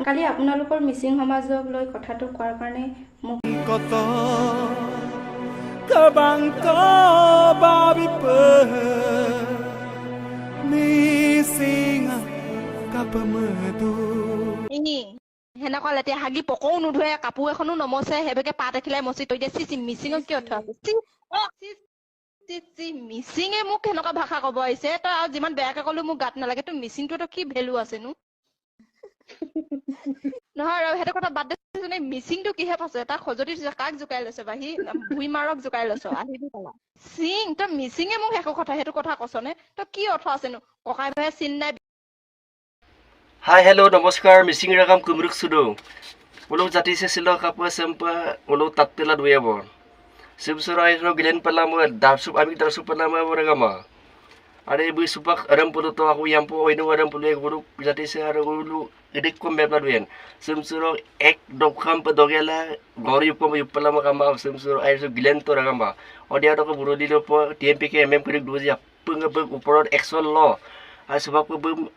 কালি আপোনালোকৰ মিচিং সমাজক লৈ কথাটো কোৱাৰ কাৰণে মোক কত kabang babi pe missing kapamadu ini সেনেকুৱা লেতে হাগি পকও নুধুৱে কাপোৰ এখনো নমছে হেবেকে পাত এখিলাই মচি তৈ দিয়ে চি মিচিঙৰ কি অৰ্থ আছে চি মিচিঙে মোক সেনেকুৱা ভাষা ক'ব আহিছে তই আৰু যিমান বেয়াকে ক'লো মোক গাত নালাগে তো মিচিংটো কি ভেলু আছে নো নহয় আৰু হেটো কথা বাদ দে মিচিংটো কিহে পাছে তাৰ খজতি কাক জুকাই লৈছে বা সি ভুই মাৰক জুকাই লৈছ আহিবি কলা সিং তই মিচিঙে মোক হেটো কথা কছনে তই কি অৰ্থ আছে নো ককাই ভাই চিন নাই Hai hello namaskar missing rakam kumruk sudo ulo jati se silo kapwa sempa ulo tatela duya bon subsurai ro gilen palama darsup ami darsup palama boragama are bu supak aram pulo to aku yampo oino aram pulo ek buru jati se har ulo edik kom bebla duyen subsuro ek dokham pa dogela gori upo palama kama subsuro ai so gilen to ragama odia to ko buru dilo po tmp ke mm kurik duji apung uporot action law sebab bum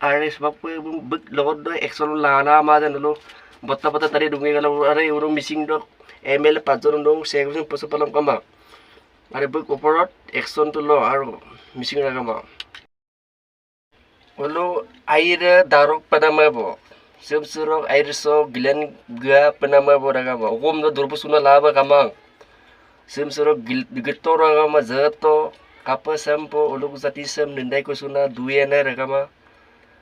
bek logot do action lana ma janalo botta tadi dungi kalau are urung missing dok ml pajon dong section poso palam kama are bek oporot action to lo aru missing ragama olo air darok panama bo sebsurok air so gilen ga panama bo ragama ogom do durbu suna laba kamang sebsurok getor ragama zato Kapa sampo uluk zati sem nindai ko suna duye na ragama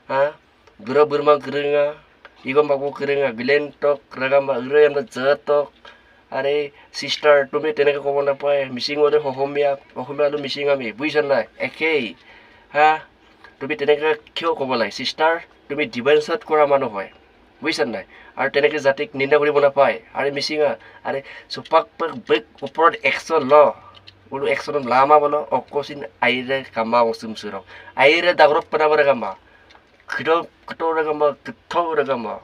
ha gura burma grenga igom bago grenga gilen tok ragama ure am jatok are sister tumi teneka ko na pae missing ode hohomia lu missing ami buisan na ekei ha tumi teneka kyo ko bolai sister tumi divine sat kora manu hoy buisan na ar teneka zatik ninda kori bona pae are missinga are supak pak bek upor action lo ulu eksonom lama bolo okosin aire kama osum surok aire dagrok pada baragama kedo ragama ketho ragama